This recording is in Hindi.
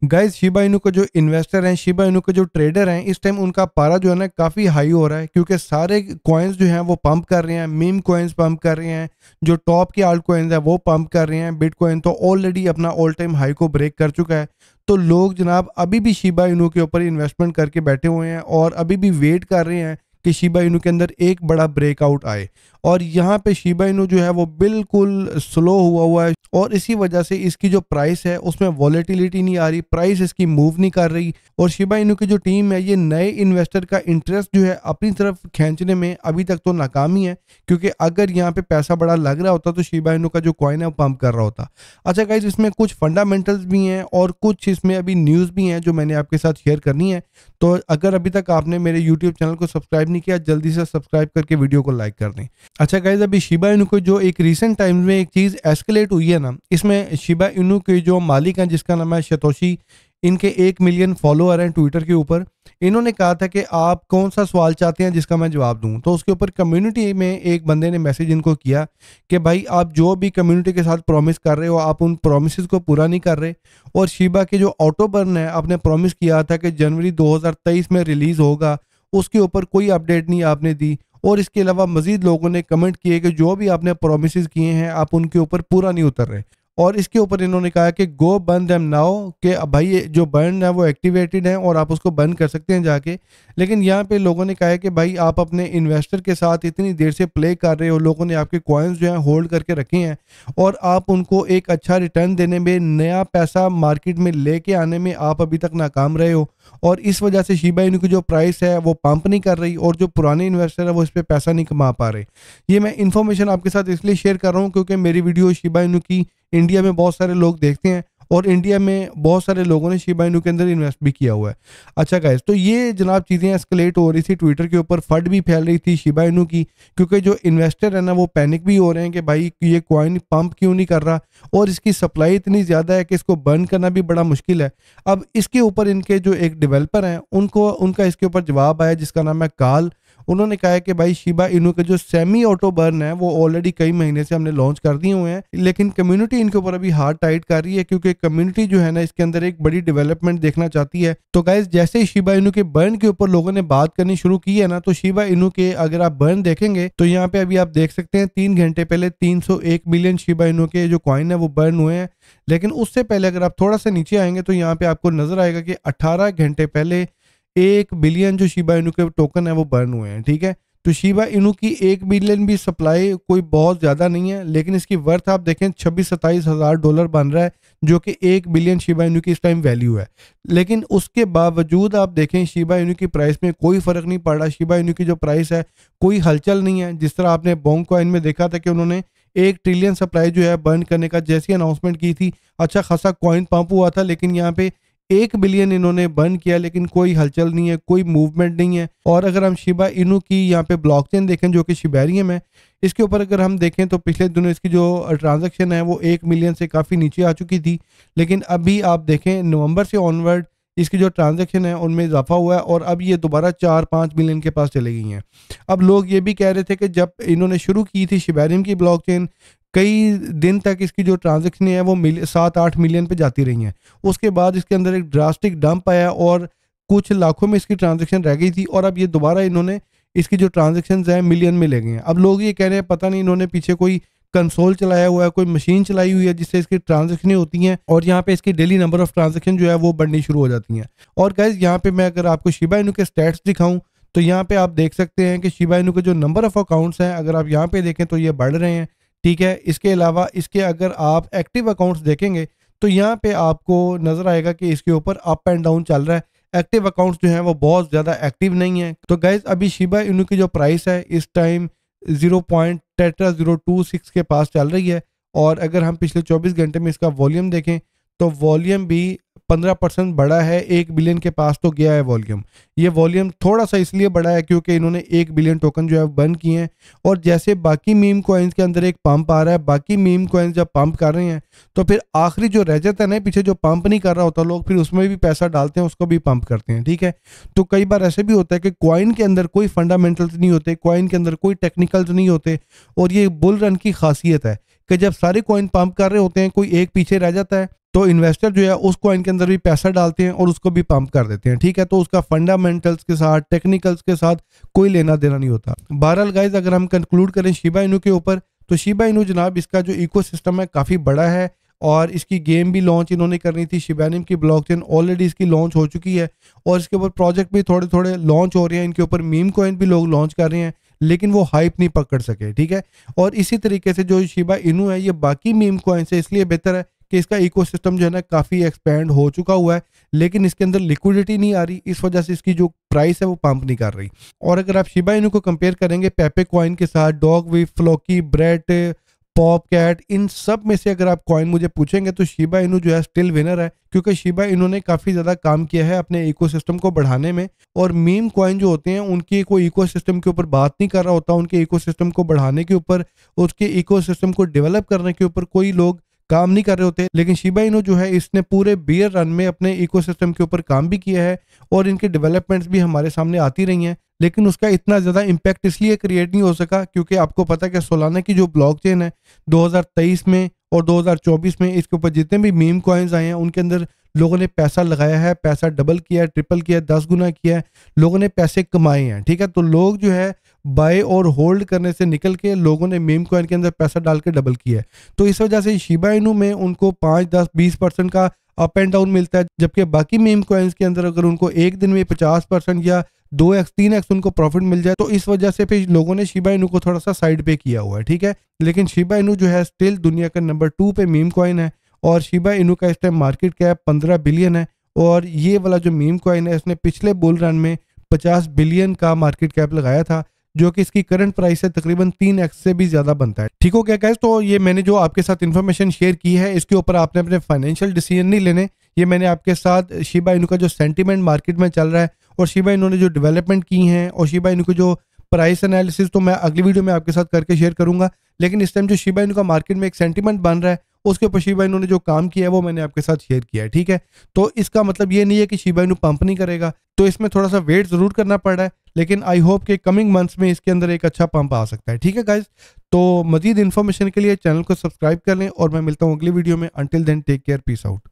गाइस शिबा इनू का जो इन्वेस्टर हैं, शिबा इनू के जो ट्रेडर हैं, इस टाइम उनका पारा जो है ना काफ़ी हाई हो रहा है, क्योंकि सारे कॉइन्स जो हैं वो पंप कर रहे हैं, मीम कॉइन्स पंप कर रहे हैं, जो टॉप के आल्ट कॉइन्स हैं वो पंप कर रहे हैं। बिटकॉइन तो ऑलरेडी अपना ऑल टाइम हाई को ब्रेक कर चुका है। तो लोग जनाब अभी भी शिबा इनू के ऊपर इन्वेस्टमेंट करके बैठे हुए हैं और अभी भी वेट कर रहे हैं कि शिबा इनू के अंदर एक बड़ा ब्रेकआउट आए। और यहाँ पे शिबा इनू जो है वो बिल्कुल स्लो हुआ है और इसी वजह से इसकी जो प्राइस है उसमें वॉलेटिलिटी नहीं आ रही, प्राइस इसकी मूव नहीं कर रही। और शिबा इनू की जो टीम है ये नए इन्वेस्टर का इंटरेस्ट जो है अपनी तरफ खींचने में अभी तक तो नाकामी है, क्योंकि अगर यहाँ पे पैसा बड़ा लग रहा होता तो शिबा इनू का जो कॉइन है वो पंप कर रहा होता। अच्छा गाइज, इसमें कुछ फंडामेंटल्स भी हैं और कुछ इसमें अभी न्यूज़ भी हैं जो मैंने आपके साथ शेयर करनी है। तो अगर अभी तक आपने मेरे यूट्यूब चैनल को सब्सक्राइब नहीं किया, जल्दी से सब्सक्राइब करके वीडियो को लाइक कर दें। अच्छा गाइज, अभी शिबा इनू को जो एक रीसेंट टाइम्स में एक चीज़ एस्केलेट हुई है ना, इसमें शिबा इनू के जो मालिक हैं जिसका नाम है सतोशी, इनके 1 मिलियन फॉलोअर हैं ट्विटर के ऊपर। इन्होंने कहा था कि आप कौन सा सवाल चाहते हैं जिसका मैं जवाब दूं। तो उसके ऊपर कम्युनिटी में एक बंदे ने मैसेज इनको किया कि भाई आप जो भी कम्युनिटी के साथ प्रॉमिस कर रहे हो आप उन प्रॉमिसेस को पूरा नहीं कर रहे। और शिबा के जो ऑटो बर्न है, आपने प्रॉमिस किया था कि जनवरी 2023 में रिलीज होगा, उसके ऊपर कोई अपडेट नहीं आपने दी। और इसके अलावा मजीद लोगों ने कमेंट किए कि जो भी आपने प्रोमिस किए हैं आप उनके ऊपर पूरा नहीं उतर रहे। और इसके ऊपर इन्होंने कहा कि गो बर्न देम नाउ, कि भाई ये जो बर्न है वो एक्टिवेटेड है और आप उसको बर्न कर सकते हैं जाके। लेकिन यहाँ पे लोगों ने कहा है कि भाई आप अपने इन्वेस्टर के साथ इतनी देर से प्ले कर रहे हो, लोगों ने आपके कॉइन्स जो हैं होल्ड करके रखे हैं और आप उनको एक अच्छा रिटर्न देने में, नया पैसा मार्केट में लेके आने में आप अभी तक नाकाम रहे हो। और इस वजह से शिबा इनू की जो प्राइस है वो पंप नहीं कर रही और जो पुराने इन्वेस्टर है वो इस पर पैसा नहीं कमा पा रहे। ये मैं इन्फॉर्मेशन आपके साथ इसलिए शेयर कर रहा हूँ क्योंकि मेरी वीडियो शिबा इनू की इंडिया में बहुत सारे लोग देखते हैं और इंडिया में बहुत सारे लोगों ने शिबा इनू के अंदर इन्वेस्ट भी किया हुआ है। अच्छा गाइस, तो ये जनाब चीज़ें एस्केलेट हो रही थी ट्विटर के ऊपर, फट भी फैल रही थी शिबा इनू की, क्योंकि जो इन्वेस्टर है ना वो पैनिक भी हो रहे हैं कि भाई ये कॉइन पंप क्यों नहीं कर रहा और इसकी सप्लाई इतनी ज़्यादा है कि इसको बर्न करना भी बड़ा मुश्किल है। अब इसके ऊपर इनके जो एक डेवलपर हैं उनका इसके ऊपर जवाब आया जिसका नाम है काल। उन्होंने कहा है कि भाई शिबा इनू के जो सेमी ऑटो बर्न है वो ऑलरेडी कई महीने से हमने लॉन्च कर दिए हुए हैं, लेकिन कम्युनिटी इनके ऊपर अभी हाथ टाइट कर रही है क्योंकि कम्युनिटी जो है ना इसके अंदर एक बड़ी डेवलपमेंट देखना चाहती है। तो गाइज, जैसे ही शिबा इनू के बर्न के ऊपर लोगों ने बात करनी शुरू की है ना, तो शिबा इनू के अगर आप बर्न देखेंगे तो यहाँ पे अभी आप देख सकते हैं 3 घंटे पहले 301 मिलियन शिबा इनू के जो कॉइन है वो बर्न हुए हैं। लेकिन उससे पहले अगर आप थोड़ा सा नीचे आएंगे तो यहाँ पे आपको नजर आएगा कि 18 घंटे पहले 1 बिलियन जो शिबा इनू के टोकन है वो बर्न हुए हैं। ठीक है, तो शिबा इनू की 1 बिलियन भी सप्लाई कोई बहुत ज़्यादा नहीं है, लेकिन इसकी वर्थ आप देखें 26-27 हज़ार डॉलर बन रहा है, जो कि 1 बिलियन शिबा इनू की इस टाइम वैल्यू है। लेकिन उसके बावजूद आप देखें शिबा इनू की प्राइस में कोई फ़र्क नहीं पड़ रहा। शिबा इनू की जो प्राइस है कोई हलचल नहीं है। जिस तरह आपने बोंग कॉइन में देखा था कि उन्होंने 1 ट्रिलियन सप्लाई जो है बर्न करने का जैसी अनाउंसमेंट की थी, अच्छा खासा कॉइन पंप हुआ था, लेकिन यहाँ पे 1 बिलियन इन्होंने बर्न किया लेकिन कोई हलचल नहीं है, कोई मूवमेंट नहीं है। और अगर हम शिबा इनू की यहाँ पे ब्लॉकचेन देखें जो कि शिबेरियम है, इसके ऊपर अगर हम देखें तो पिछले दिनों इसकी जो ट्रांजैक्शन है वो 1 मिलियन से काफ़ी नीचे आ चुकी थी, लेकिन अभी आप देखें नवंबर से ऑनवर्ड इसकी जो ट्रांजैक्शन है उनमें इजाफा हुआ है और अब ये दोबारा 4-5 मिलियन के पास चले गई हैं। अब लोग ये भी कह रहे थे कि जब इन्होंने शुरू की थी शिबेरियम की ब्लॉकचेन, कई दिन तक इसकी जो ट्रांजैक्शन है वो 7-8 मिलियन पे जाती रही हैं। उसके बाद इसके अंदर एक ड्रास्टिक डंप आया और कुछ लाखों में इसकी ट्रांजैक्शन रह गई थी और अब ये दोबारा इन्होंने इसकी जो ट्रांजैक्शन है मिलियन में ले गए हैं। अब लोग ये कह रहे हैं पता नहीं इन्होंने पीछे कोई कंसोल चलाया हुआ है, कोई मशीन चलाई हुई है जिससे इसकी ट्रांजैक्शनें होती हैं और यहाँ पे इसकी डेली नंबर ऑफ ट्रांजैक्शन जो है वो बढ़नी शुरू हो जाती हैं। और गाइज, यहाँ पे मैं अगर आपको शिबा इनू के स्टैट्स दिखाऊं तो यहाँ पे आप देख सकते हैं कि शिबा इनू के जो नंबर ऑफ अकाउंट्स हैं अगर आप यहाँ पे देखें तो ये बढ़ रहे हैं। ठीक है, इसके अलावा इसके अगर आप एक्टिव अकाउंट्स देखेंगे तो यहाँ पे आपको नजर आएगा कि इसके ऊपर अप एंड डाउन चल रहा है। एक्टिव अकाउंट्स जो हैं वो बहुत ज़्यादा एक्टिव नहीं है। तो गाइज, अभी शिबा इनू की जो प्राइस है इस टाइम 0.026 के पास चल रही है और अगर हम पिछले 24 घंटे में इसका वॉल्यूम देखें तो वॉल्यूम भी 15% बढ़ा है, 1 बिलियन के पास तो गया है वॉल्यूम। ये वॉल्यूम थोड़ा सा इसलिए बढ़ा है क्योंकि इन्होंने 1 बिलियन टोकन जो है बर्न किए हैं और जैसे बाकी मीम कॉइन्स के अंदर एक पंप आ रहा है, बाकी मीम कॉइन्स जब पंप कर रहे हैं तो फिर आखिरी जो रह जाता है ना पीछे जो पंप नहीं कर रहा होता, लोग फिर उसमें भी पैसा डालते हैं, उसको भी पंप करते हैं। ठीक है, तो कई बार ऐसे भी होता है कि कॉइन के अंदर कोई फंडामेंटल्स नहीं होते, कॉइन के अंदर कोई टेक्निकल्स नहीं होते और ये बुल रन की खासियत है कि जब सारे कॉइन पंप कर रहे होते हैं कोई एक पीछे रह जाता है तो इन्वेस्टर जो है उस कॉइन के अंदर भी पैसा डालते हैं और उसको भी पंप कर देते हैं, ठीक है। तो उसका फंडामेंटल्स के साथ, टेक्निकल्स के साथ कोई लेना देना नहीं होता। बहरहाल गाइज, अगर हम कंक्लूड करें शिबा इनू के ऊपर, तो शिबा इनू जनाब इसका जो इकोसिस्टम है काफ़ी बड़ा है और इसकी गेम भी लॉन्च इन्होंने करनी थी। शिबानिम की ब्लॉकचेन ऑलरेडी इसकी लॉन्च हो चुकी है और इसके ऊपर प्रोजेक्ट भी थोड़े थोड़े लॉन्च हो रहे हैं। इनके ऊपर मीम कॉइन भी लोग लॉन्च कर रहे हैं, लेकिन वो हाइप नहीं पकड़ सके, ठीक है। और इसी तरीके से जो शिबा इनू है ये बाकी मीम कॉइन से इसलिए बेहतर है कि इसका इकोसिस्टम जो है ना काफ़ी एक्सपेंड हो चुका हुआ है, लेकिन इसके अंदर लिक्विडिटी नहीं आ रही, इस वजह से इसकी जो प्राइस है वो पंप नहीं कर रही। और अगर आप शिबा इनू को कंपेयर करेंगे पेपे कॉइन के साथ, डॉग वी, फ्लोकी, ब्रेट, पॉप कैट, इन सब में से अगर आप कॉइन मुझे पूछेंगे तो शिबा इनू जो है स्टिल विनर है, क्योंकि शिबा इन्होंने काफ़ी ज़्यादा काम किया है अपने इकोसिस्टम को बढ़ाने में। और मीम कॉइन जो होते हैं उनकी कोई इकोसिस्टम के ऊपर बात नहीं कर रहा होता, उनके इकोसिस्टम को बढ़ाने के ऊपर, उसके इकोसिस्टम को डेवलप करने के ऊपर कोई लोग काम नहीं कर रहे होते। लेकिन शिबा इनू जो है इसने पूरे बियर रन में अपने इकोसिस्टम के ऊपर काम भी किया है और इनके डेवलपमेंट्स भी हमारे सामने आती रही हैं, लेकिन उसका इतना ज़्यादा इम्पैक्ट इसलिए क्रिएट नहीं हो सका क्योंकि आपको पता है कि सोलाना की जो ब्लॉकचेन है 2023 में और 2024 में इसके ऊपर जितने भी मीम कॉइन्स आए हैं उनके अंदर लोगों ने पैसा लगाया है, पैसा डबल किया है, ट्रिपल किया है, 10 गुना किया है, लोगों ने पैसे कमाए हैं, ठीक है। तो लोग जो है बाय और होल्ड करने से निकल के लोगों ने मीम कॉइन के अंदर पैसा डाल के डबल किया है। तो इस वजह से शिबा इनू में उनको 5, 10, 20% का अप एंड डाउन मिलता है, जबकि बाकी मीम कॉइन्स के अंदर अगर उनको एक दिन में 50% या 2x 3x उनको प्रॉफिट मिल जाए, तो इस वजह से फिर लोगों ने शिबा इनू को थोड़ा सा साइड पे किया हुआ है, ठीक है। लेकिन शिबा इनू जो है स्टिल दुनिया का नंबर 2 पे मीम कॉइन है और शिबा इनू का इस टाइम मार्केट कैप 15 बिलियन है। और ये वाला जो मीम कॉइन है इसने पिछले बुल रन में 50 बिलियन का मार्केट कैप लगाया था, जो कि इसकी करंट प्राइस से तकरीबन 3x से भी ज्यादा बनता है। ठीक हो गया गाइस, तो ये मैंने जो आपके साथ इन्फॉर्मेशन शेयर की है इसके ऊपर आपने अपने फाइनेंशियल डिसीजन नहीं लेने। ये मैंने आपके साथ शिबा इनू का जो सेंटीमेंट मार्केट में चल रहा है और शिबा इनू ने जो डेवलपमेंट की हैं और शिबा इनू की जो प्राइस एनालिसिस तो मैं अगली वीडियो में आपके साथ करके शेयर करूंगा। लेकिन इस टाइम जो शिबा इनू का मार्केट में एक सेंटीमेंट बन रहा है उसके ऊपर शिबा इनू ने जो काम किया है वो मैंने आपके साथ शेयर किया है, ठीक है। तो इसका मतलब ये नहीं है कि शिबा इनू पंप नहीं करेगा, तो इसमें थोड़ा सा वेट जरूर करना पड़ रहा है, लेकिन आई होप कि कमिंग मंथ्स में इसके अंदर एक अच्छा पंप आ सकता है, ठीक है गाइज। तो मजीद इन्फॉर्मेशन के लिए चैनल को सब्सक्राइब कर लें और मैं मिलता हूँ अगली वीडियो में। Until then take care, peace out.